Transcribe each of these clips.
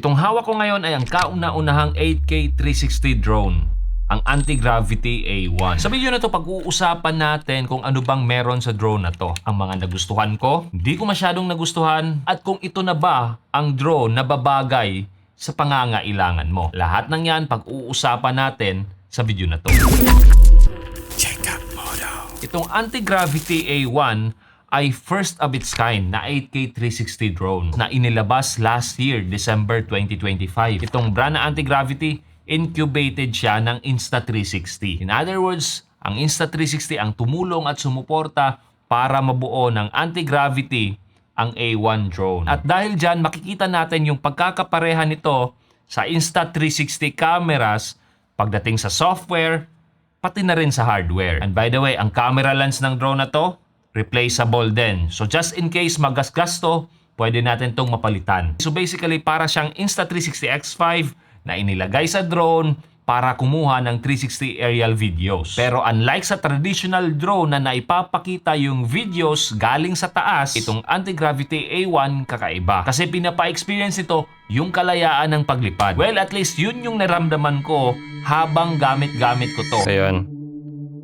Itong hawak ko ngayon ay ang kauna-unahang 8K 360 drone, ang Anti-Gravity A1. Sa video na to, pag-uusapan natin kung ano bang meron sa drone na to. Ang mga nagustuhan ko, hindi ko masyadong nagustuhan, at kung ito na ba ang drone na babagay sa pangangailangan mo. Lahat ng yan pag-uusapan natin sa video na to. Itong Anti-Gravity A1 ay first of its kind na 8K 360 drone na inilabas last year, December 2025. Itong brand na Anti-Gravity, incubated siya ng Insta360. In other words, ang Insta360 ang tumulong at sumuporta para mabuo ng Anti-Gravity ang A1 drone. At dahil dyan, makikita natin yung pagkakapareha nito sa Insta360 cameras pagdating sa software, pati na rin sa hardware. And by the way, ang camera lens ng drone na to, replaceable din. So just in case magasgas to, pwede natin tong mapalitan. So basically, para siyang Insta360 X5 na inilagay sa drone para kumuha ng 360 aerial videos. Pero unlike sa traditional drone na naipapakita yung videos galing sa taas, itong Anti-Gravity A1 kakaiba. Kasi pinapa-experience ito yung kalayaan ng paglipad. Well, at least yun yung naramdaman ko habang gamit-gamit ko to. Ayan.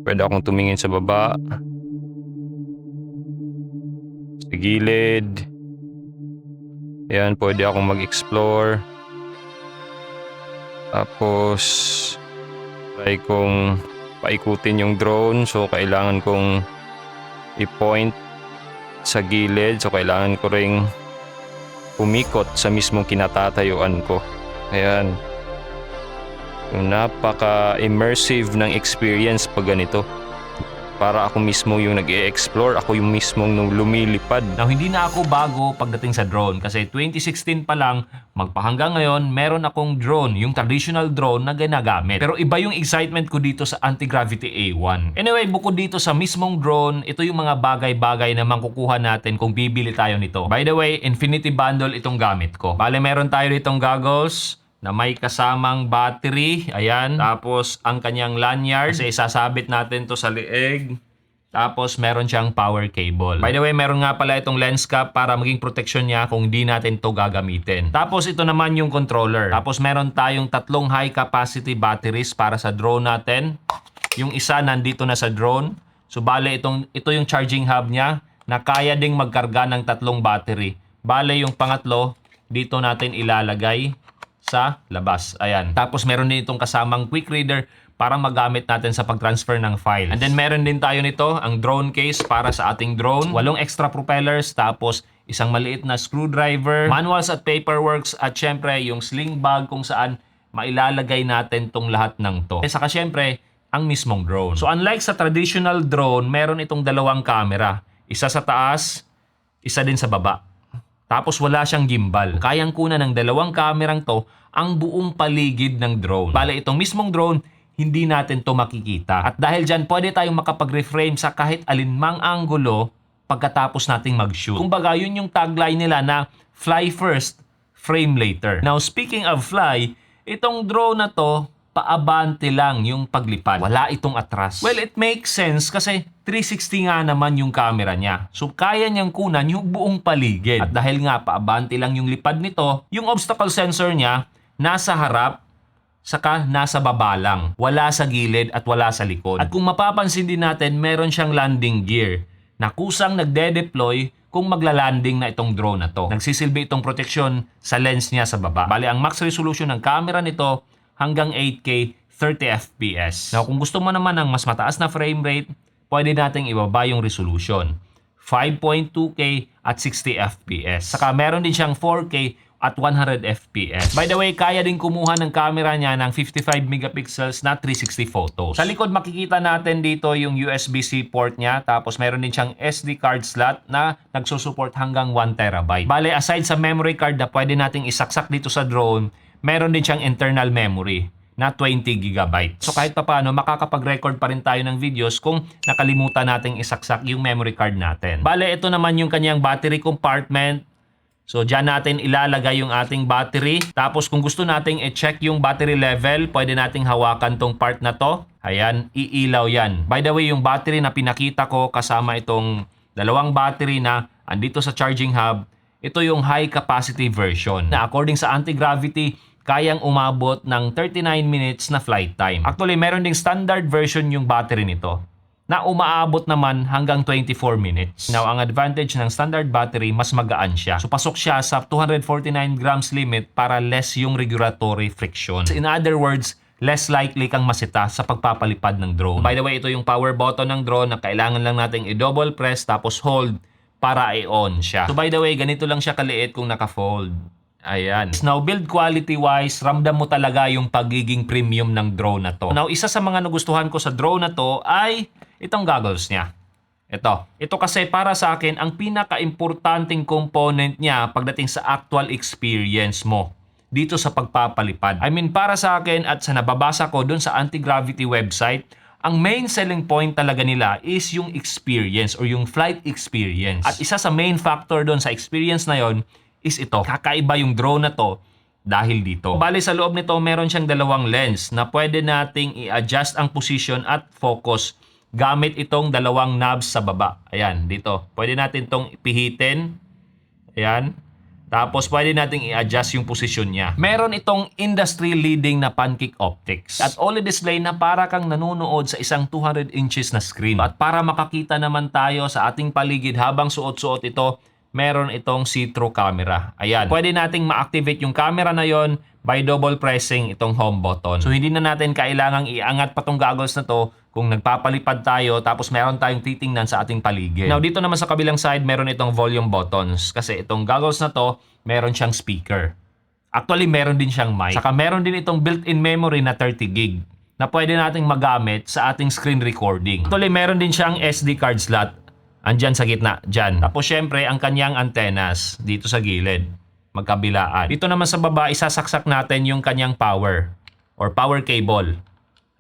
Pwede akong tumingin sa baba. Sa gilid. Ayan, pwede akong mag-explore. Tapos, try kong paikutin yung drone. So, kailangan kong i-point sa gilid. So, kailangan ko ring umikot sa mismong kinatatayuan ko. Ayan. Yung napaka-immersive ng experience pag ganito. Para ako mismo yung nag-e-explore, ako yung mismong nung lumilipad. Now, hindi na ako bago pagdating sa drone kasi 2016 pa lang, magpahanggang ngayon, meron akong drone, yung traditional drone na ginagamit. Pero iba yung excitement ko dito sa Anti-Gravity A1. Anyway, bukod dito sa mismong drone, ito yung mga bagay-bagay na makukuha natin kung bibili tayo nito. By the way, Infinity Bundle itong gamit ko. Bale, meron tayo ditong goggles na may kasamang battery, ayan. Tapos, ang kanyang lanyard, kasi isasabit natin to sa leeg. Tapos, meron siyang power cable. By the way, meron nga pala itong lens cap para maging protection niya kung di natin to gagamitin. Tapos, ito naman yung controller. Tapos, meron tayong tatlong high capacity batteries para sa drone natin. Yung isa nandito na sa drone. So, bale, ito yung charging hub niya na kaya ding magkarga ng tatlong battery. Bale, yung pangatlo, dito natin ilalagay sa labas. Ayan. Tapos meron din itong kasamang quick reader para magamit natin sa pag-transfer ng files. And then meron din tayo nito, ang drone case para sa ating drone. 8 extra propellers, tapos isang maliit na screwdriver, manuals at paperworks, at syempre yung sling bag kung saan mailalagay natin tong lahat ng to. At saka syempre, ang mismong drone. So unlike sa traditional drone, meron itong dalawang camera. Isa sa taas, isa din sa baba. Tapos wala siyang gimbal. Kayang kunan ng dalawang kamerang to ang buong paligid ng drone. Bale, itong mismong drone, hindi natin to makikita. At dahil dyan, pwede tayong makapag-reframe sa kahit alinmang anggulo pagkatapos nating mag-shoot. Kumbaga, yun yung tagline nila na fly first, frame later. Now, speaking of fly, itong drone na to, paabante lang yung paglipad. Wala itong atras. Well, it makes sense kasi 360 nga naman yung camera niya. So, kaya niyang kunan yung buong paligid. At dahil nga paabante lang yung lipad nito, yung obstacle sensor niya nasa harap, saka nasa baba lang. Wala sa gilid at wala sa likod. At kung mapapansin din natin, meron siyang landing gear na kusang nagde-deploy kung magla-landing na itong drone na to. Nagsisilbi itong proteksyon sa lens niya sa baba. Bali, ang max resolution ng camera nito hanggang 8K 30 FPS. Now, kung gusto mo naman ng mas mataas na frame rate, pwede nating ibaba yung resolution. 5.2K at 60 FPS. Saka meron din siyang 4K at 100 FPS. By the way, kaya din kumuha ng camera niya ng 55 megapixels na 360 photos. Sa likod, makikita natin dito yung USB-C port niya. Tapos meron din siyang SD card slot na nagsusupport hanggang 1 terabyte. Bale, aside sa memory card na pwede nating isaksak dito sa drone, meron din siyang internal memory na 20 GB. So kahit pa paano, makakapag-record pa rin tayo ng videos kung nakalimutan nating isaksak yung memory card natin. Bale, ito naman yung kanyang battery compartment. So dyan natin ilalagay yung ating battery. Tapos kung gusto nating i-check yung battery level, pwede nating hawakan tong part na to. Ayan, iilaw yan. By the way, yung battery na pinakita ko kasama itong dalawang battery na andito sa charging hub, ito yung high capacity version na according sa anti-gravity, kayang umabot ng 39 minutes na flight time. Actually, meron ding standard version yung battery nito na umaabot naman hanggang 24 minutes. Now, ang advantage ng standard battery, mas magaan siya. So, pasok siya sa 249 grams limit para less yung regulatory friction. In other words, less likely kang masita sa pagpapalipad ng drone. By the way, ito yung power button ng drone na kailangan lang nating i-double press tapos hold para i-on siya. So by the way, ganito lang siya kaliit kung naka-fold. Ayan. Now, build quality wise, ramdam mo talaga yung pagiging premium ng drone na to. Now, isa sa mga nagustuhan ko sa drone na to ay itong goggles niya. Ito kasi para sa akin, ang pinaka-importanting component niya pagdating sa actual experience mo dito sa pagpapalipad. I mean, para sa akin at sa nababasa ko dun sa anti-gravity website, ang main selling point talaga nila is yung experience or yung flight experience. At isa sa main factor doon sa experience na yon is ito. Kakaiba yung drone na to dahil dito. Bali sa loob nito, meron siyang dalawang lens na pwede nating i-adjust ang position at focus gamit itong dalawang knobs sa baba. Ayan, dito. Pwede natin itong pihitin. Ayan. Tapos pwede nating i-adjust yung posisyon niya. Meron itong industry-leading na pancake optics at OLED display na para kang nanonood sa isang 200 inches na screen. At para makakita naman tayo sa ating paligid habang suot-suot ito, meron itong see-through camera. Ayan. Pwede nating ma-activate yung camera na yon by double pressing itong home button. So hindi na natin kailangang iangat pa tong goggles na to kung nagpapalipad tayo tapos meron tayong titingnan sa ating paligid. Now dito naman sa kabilang side, meron itong volume buttons kasi itong goggles na to, meron siyang speaker. Actually, meron din siyang mic. Saka meron din itong built-in memory na 30 gig na pwede nating magamit sa ating screen recording. Actually, meron din siyang SD card slot. Andyan sa gitna, dyan. Tapos syempre, ang kanyang antennas dito sa gilid, magkabilaan. Dito naman sa baba, isasaksak natin yung kanyang power or power cable.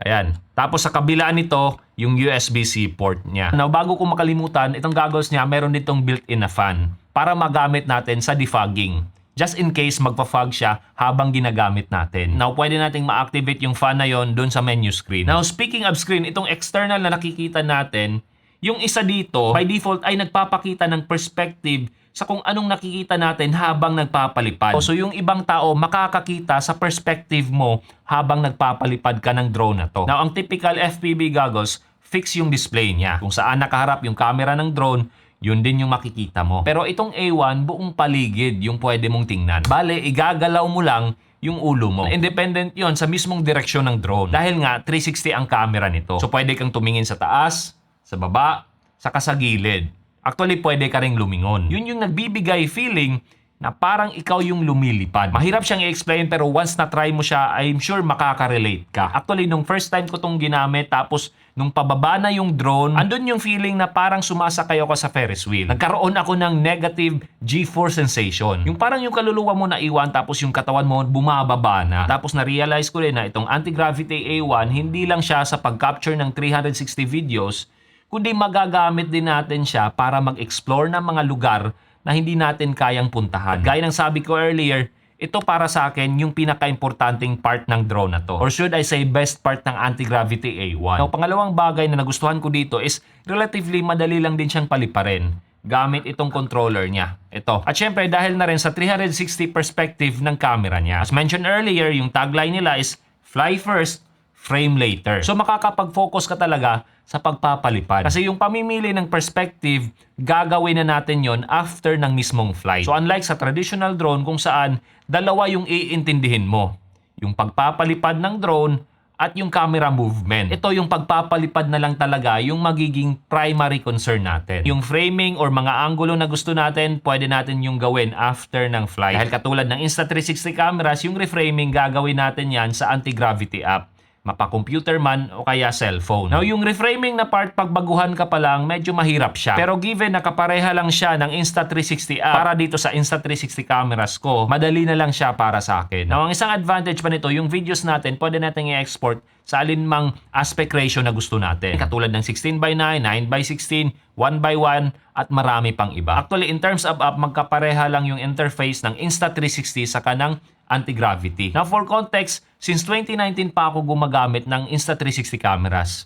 Ayan. Tapos sa kabila nito, yung USB-C port niya. Now, bago ko makalimutan, itong goggles niya, meron ditong built-in na fan para magamit natin sa defogging. Just in case magpa-fog siya habang ginagamit natin. Now, pwede nating ma-activate yung fan na yon dun sa menu screen. Now, speaking of screen, itong external na nakikita natin, yung isa dito, by default, ay nagpapakita ng perspective sa kung anong nakikita natin habang nagpapalipad. So yung ibang tao makakakita sa perspective mo habang nagpapalipad ka ng drone na to. Now ang typical FPV goggles, fix yung display niya. Kung saan nakaharap yung camera ng drone, yun din yung makikita mo. Pero itong A1, buong paligid yung pwede mong tingnan. Bale, igagalaw mo lang yung ulo mo. Independent yon sa mismong direksyon ng drone. Dahil nga, 360 ang camera nito. So pwede kang tumingin sa taas, sa baba, saka sa gilid. Actually, pwede ka ring lumingon. Yun yung nagbibigay feeling na parang ikaw yung lumilipad. Mahirap siyang i-explain pero once na-try mo siya, I'm sure makaka-relate ka. Actually, nung first time ko tong ginamit, tapos nung pababa na yung drone, andun yung feeling na parang sumasakay ako sa Ferris wheel. Nagkaroon ako ng negative G-force sensation. Yung parang yung kaluluwa mo naiwan tapos yung katawan mo bumababa na. Tapos na-realize ko rin na itong anti-gravity A1, hindi lang siya sa pag-capture ng 360 videos, kundi magagamit din natin siya para mag-explore ng mga lugar na hindi natin kayang puntahan. Gaya ng sabi ko earlier, ito para sa akin yung pinaka-importanting part ng drone na to. Or should I say best part ng anti-gravity A1. Now, pangalawang bagay na nagustuhan ko dito is relatively madali lang din siyang paliparin gamit itong controller niya. Ito. At syempre dahil na rin sa 360 perspective ng camera niya. As mentioned earlier, yung tagline nila is fly first, frame later. So makakapag-focus ka talaga sa pagpapalipad. Kasi yung pamimili ng perspective, gagawin na natin yon after ng mismong flight. So unlike sa traditional drone kung saan dalawa yung iintindihin mo. Yung pagpapalipad ng drone at yung camera movement. Ito yung pagpapalipad na lang talaga yung magiging primary concern natin. Yung framing or mga angulo na gusto natin, pwede natin yung gawin after ng flight. Dahil katulad ng Insta360 cameras, yung reframing gagawin natin yan sa anti-gravity app. Mapa-computer man o kaya cellphone. Now, yung reframing na part, pagbaguhan ka pa lang, medyo mahirap siya. Pero given na kapareha lang siya ng Insta360 app para dito sa Insta360 cameras ko, madali na lang siya para sa akin. Now, ang isang advantage pa nito, yung videos natin, pwede natin i-export sa alinmang aspect ratio na gusto natin. Katulad ng 16:9, 9:16, 1:1, at marami pang iba. Actually, in terms of app, magkapareha lang yung interface ng Insta360 sa kanang anti-gravity. Now for context, since 2019 pa ako gumagamit ng Insta360 cameras.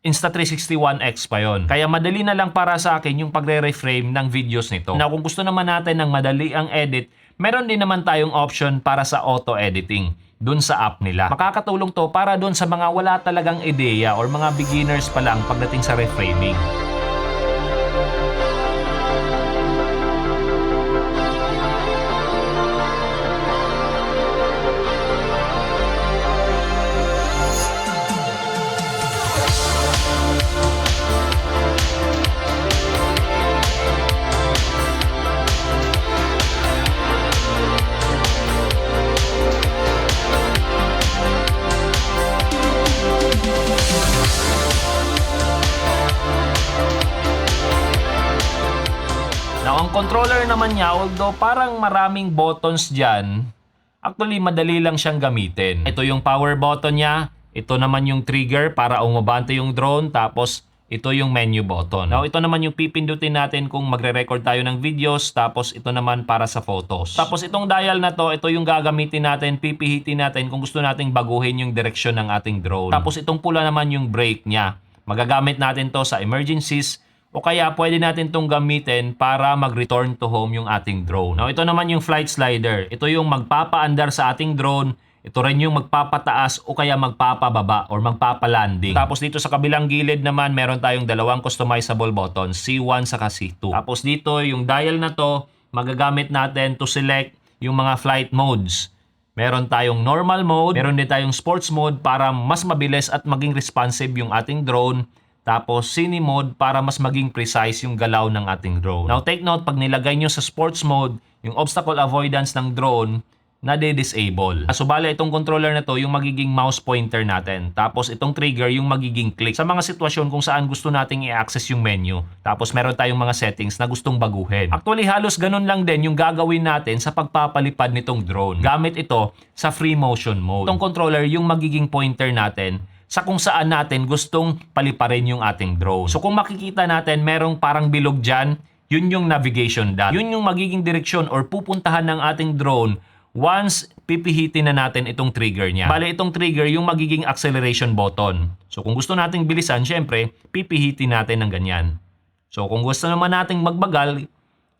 Insta360 One X pa yon. Kaya madali na lang para sa akin yung pagre-reframe ng videos nito. Now kung gusto naman natin ng madali ang edit, meron din naman tayong option para sa auto editing dun sa app nila. Makakatulong to para dun sa mga wala talagang ideya or mga beginners pa lang pagdating sa reframing. Now, ang controller naman niya, although parang maraming buttons dyan, actually madali lang siyang gamitin. Ito yung power button niya, ito naman yung trigger para umabante yung drone, tapos ito yung menu button. Now, ito naman yung pipindutin natin kung magre-record tayo ng videos, tapos ito naman para sa photos. Tapos itong dial na to, ito yung gagamitin natin, pipihitin natin kung gusto nating baguhin yung direksyon ng ating drone. Tapos itong pula naman yung brake niya. Magagamit natin to sa emergencies, o kaya pwede natin itong gamitin para mag-return to home yung ating drone. Now, ito naman yung flight slider. Ito yung magpapaandar sa ating drone. Ito rin yung magpapataas o kaya magpapababa or magpapalanding. Tapos dito sa kabilang gilid naman, meron tayong dalawang customizable buttons, C1 saka C2. Tapos dito, yung dial na to, magagamit natin to select yung mga flight modes. Meron tayong normal mode, meron din tayong sports mode para mas mabilis at maging responsive yung ating drone. Tapos, Cine mode para mas maging precise yung galaw ng ating drone. Now, take note, pag nilagay nyo sa sports mode, yung obstacle avoidance ng drone, na-disable. So, bale, itong controller na to, yung magiging mouse pointer natin. Tapos, itong trigger, yung magiging click. Sa mga sitwasyon kung saan gusto nating i-access yung menu. Tapos, meron tayong mga settings na gustong baguhin. Actually, halos ganun lang din yung gagawin natin sa pagpapalipad nitong drone. Gamit ito sa free motion mode. Itong controller, yung magiging pointer natin sa kung saan natin gustong paliparin yung ating drone. So kung makikita natin merong parang bilog dyan, yun yung navigation dot. Yun yung magiging direksyon or pupuntahan ng ating drone once pipihitin na natin itong trigger niya. Bale, itong trigger yung magiging acceleration button. So kung gusto nating bilisan, syempre, pipihitin natin ng ganyan. So kung gusto naman nating magbagal,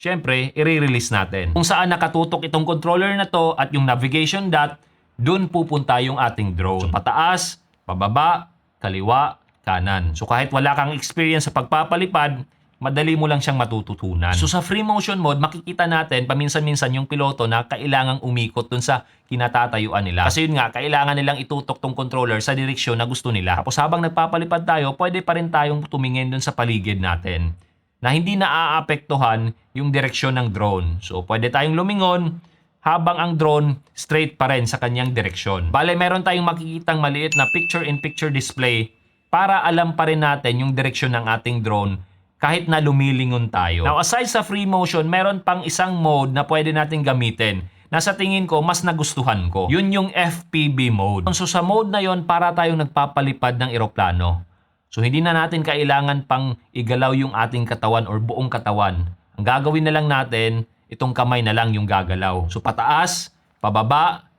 syempre, i-release natin. Kung saan nakatutok itong controller na to at yung navigation dot, dun pupunta yung ating drone. So pataas, pababa, kaliwa, kanan. So kahit wala kang experience sa pagpapalipad, madali mo lang siyang matututunan. So sa free motion mode, makikita natin paminsan-minsan yung piloto na kailangang umikot dun sa kinatatayuan nila. Kasi yun nga, kailangan nilang itutok tong controller sa direksyon na gusto nila. Tapos habang nagpapalipad tayo, pwede pa rin tayong tumingin dun sa paligid natin na hindi naaapektuhan yung direksyon ng drone. So pwede tayong lumingon habang ang drone straight pa rin sa kanyang direksyon. Bale, meron tayong makikitang maliit na picture-in-picture display para alam pa rin natin yung direksyon ng ating drone kahit na lumilingon tayo. Now, aside sa free motion, meron pang isang mode na pwede natin gamitin na sa tingin ko mas nagustuhan ko. Yun yung FPV mode. So sa mode na yon, para tayong nagpapalipad ng eroplano. So hindi na natin kailangan pang igalaw yung ating katawan or buong katawan. Ang gagawin na lang natin, itong kamay na lang yung gagalaw. So pataas, pababa,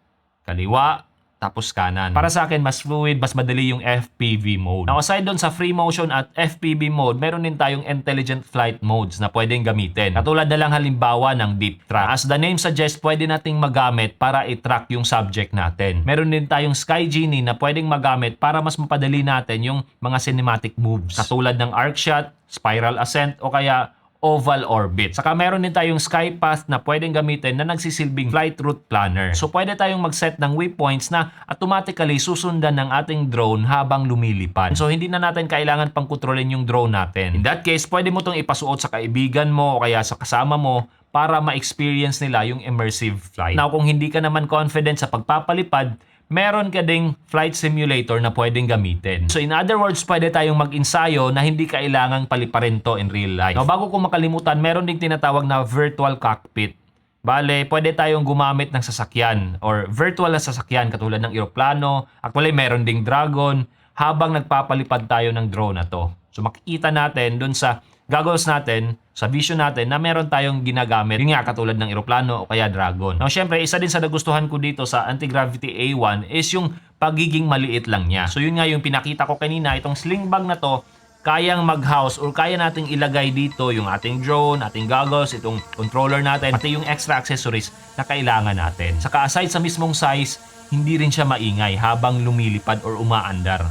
kaliwa, tapos kanan. Para sa akin, mas fluid, mas madali yung FPV mode. Now, aside doon sa free motion at FPV mode, meron din tayong intelligent flight modes na pwedeng gamitin. Katulad na lang halimbawa ng deep track. As the name suggests, pwede nating magamit para i-track yung subject natin. Meron din tayong Sky Genie na pwedeng magamit para mas mapadali natin yung mga cinematic moves. Katulad ng arc shot, spiral ascent, o kaya oval orbit. Saka meron din tayong sky path na pwedeng gamitin na nagsisilbing flight route planner. So pwede tayong mag-set ng waypoints na automatically susundan ng ating drone habang lumilipad. So hindi na natin kailangan pang kontrolin yung drone natin. In that case, pwede mo itong ipasuot sa kaibigan mo o kaya sa kasama mo para ma-experience nila yung immersive flight. Now kung hindi ka naman confident sa pagpapalipad, meron ka ding flight simulator na pwedeng gamitin. So in other words, pwede tayong mag-ensayo na hindi kailangang paliparin to in real life. Now bago ko makalimutan, meron ding tinatawag na virtual cockpit. Bale, pwede tayong gumamit ng sasakyan or virtual na sasakyan katulad ng eroplano. Actually, meron ding dragon habang nagpapalipad tayo ng drone na to. So makikita natin dun sa goggles natin, sa vision natin na meron tayong ginagamit, yun nga katulad ng eroplano o kaya dragon. Now syempre, isa din sa nagustuhan ko dito sa Anti-Gravity A1 is yung pagiging maliit lang niya. So yun nga yung pinakita ko kanina, itong sling bag na to, kayang mag-house or kaya nating ilagay dito yung ating drone, ating goggles, itong controller natin, pati yung extra accessories na kailangan natin. Saka aside sa mismong size, hindi rin siya maingay habang lumilipad or umaandar.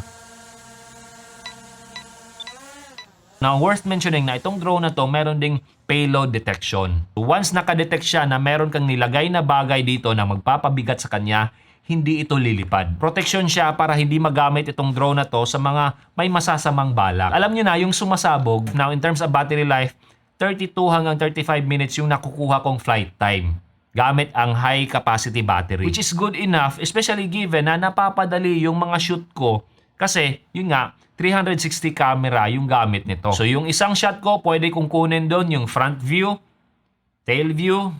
Now, worth mentioning na itong drone na to, meron ding payload detection. Once nakadetect siya na meron kang nilagay na bagay dito na magpapabigat sa kanya, hindi ito lilipad. Protection siya para hindi magamit itong drone na to sa mga may masasamang balak. Alam nyo na, yung sumasabog, now in terms of battery life, 32 hanggang 35 minutes yung nakukuha kong flight time gamit ang high capacity battery. Which is good enough, especially given na napapadali yung mga shoot ko kasi, yun nga, 360 camera yung gamit nito. So yung isang shot ko, pwede kong kunin doon yung front view, tail view,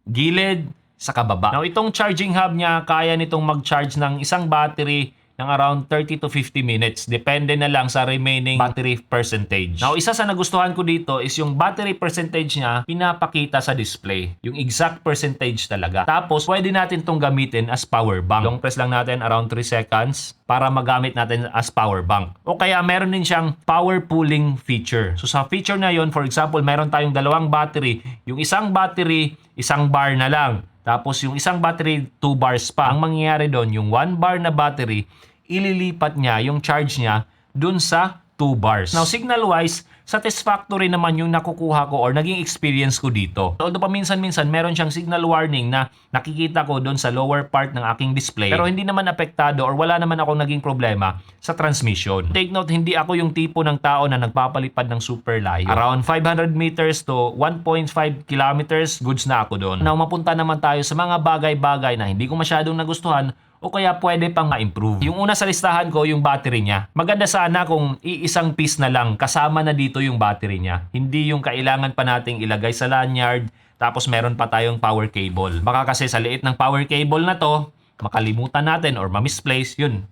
gilid, sa kababa. Now itong charging hub niya, kaya nitong mag-charge ng isang battery ng around 30 to 50 minutes. Depende na lang sa remaining battery percentage. Now isa sa nagustuhan ko dito is yung battery percentage niya pinapakita sa display. Yung exact percentage talaga. Tapos pwede natin itong gamitin as power bank. Long press lang natin around 3 seconds para magamit natin as power bank. O kaya meron din siyang power pooling feature. So sa feature na yon, for example, meron tayong dalawang battery. Yung isang battery, isang bar na lang. Tapos yung isang battery, 2 bars pa. Ang mangyayari doon, yung 1 bar na battery, ililipat niya yung charge niya dun sa 2 bars. Now, signal-wise, satisfactory naman yung nakukuha ko or naging experience ko dito. Although paminsan-minsan, meron siyang signal warning na nakikita ko dun sa lower part ng aking display. Pero hindi naman apektado or wala naman akong naging problema sa transmission. Take note, hindi ako yung tipo ng tao na nagpapalipad ng super layo. Around 500 meters to 1.5 kilometers, goods na ako doon. Now, mapunta naman tayo sa mga bagay-bagay na hindi ko masyadong nagustuhan o kaya pwede pang ma-improve. Yung una sa listahan ko, yung battery niya. Maganda sana kung iisang piece na lang, kasama na dito yung battery niya. Hindi yung kailangan pa nating ilagay sa lanyard, tapos meron pa tayong power cable. Baka kasi sa liit ng power cable na to, makalimutan natin or ma-misplace, yun,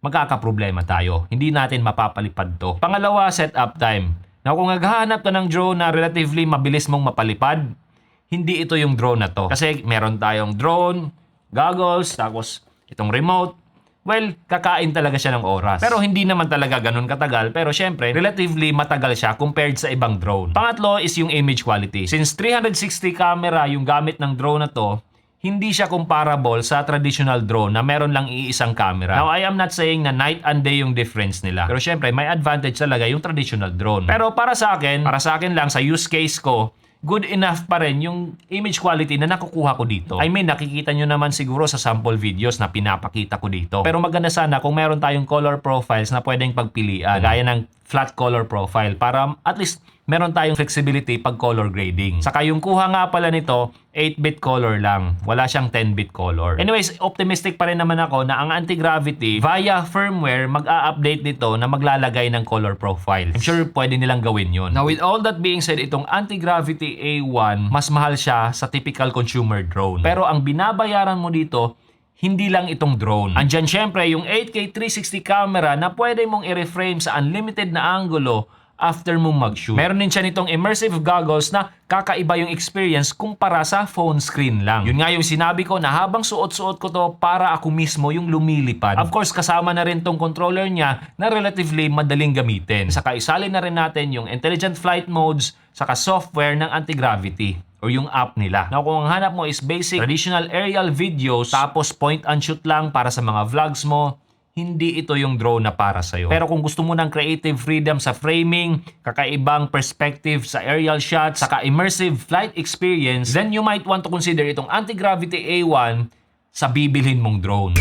magkakaproblema tayo. Hindi natin mapapalipad to. Pangalawa, setup time. Now, kung naghahanap ka ng drone na relatively mabilis mong mapalipad, hindi ito yung drone na to. Kasi meron tayong drone, goggles, tapos itong remote, well, kakain talaga siya ng oras. Pero hindi naman talaga ganun katagal. Pero syempre, relatively matagal siya compared sa ibang drone. Pangatlo is yung image quality. Since 360 camera yung gamit ng drone na to, hindi siya comparable sa traditional drone na meron lang iisang camera. Now, I am not saying na night and day yung difference nila. Pero syempre, may advantage talaga yung traditional drone. Pero para sa akin lang, sa use case ko, good enough pa rin yung image quality na nakukuha ko dito. I mean, nakikita nyo naman siguro sa sample videos na pinapakita ko dito. Pero maganda sana kung meron tayong color profiles na pwedeng pagpilian. Gaya ng flat color profile para at least meron tayong flexibility pag color grading. Saka yung kuha nga pala nito, 8-bit color lang. Wala siyang 10-bit color. Anyways, optimistic pa rin naman ako na ang anti-gravity via firmware mag-a-update nito na maglalagay ng color profile. I'm sure pwede nilang gawin yun. Now with all that being said, itong anti-gravity A1, mas mahal siya sa typical consumer drone. Pero ang binabayaran mo dito, hindi lang itong drone. Andyan syempre yung 8K 360 camera na pwede mong i-reframe sa unlimited na angulo after mong mag-shoot. Meron din siya nitong immersive goggles na kakaiba yung experience kumpara sa phone screen lang. Yun nga yung sinabi ko na habang suot-suot ko to para ako mismo yung lumilipad. Of course, kasama na rin tong controller niya na relatively madaling gamitin. Saka isali na rin natin yung intelligent flight modes saka software ng anti-gravity or yung app nila. Now kung ang hanap mo is basic traditional aerial videos tapos point and shoot lang para sa mga vlogs mo, hindi ito yung drone na para sa'yo. Pero kung gusto mo ng creative freedom sa framing, kakaibang perspective sa aerial shots, saka immersive flight experience, then you might want to consider itong anti-gravity A1 sa bibilhin mong drone.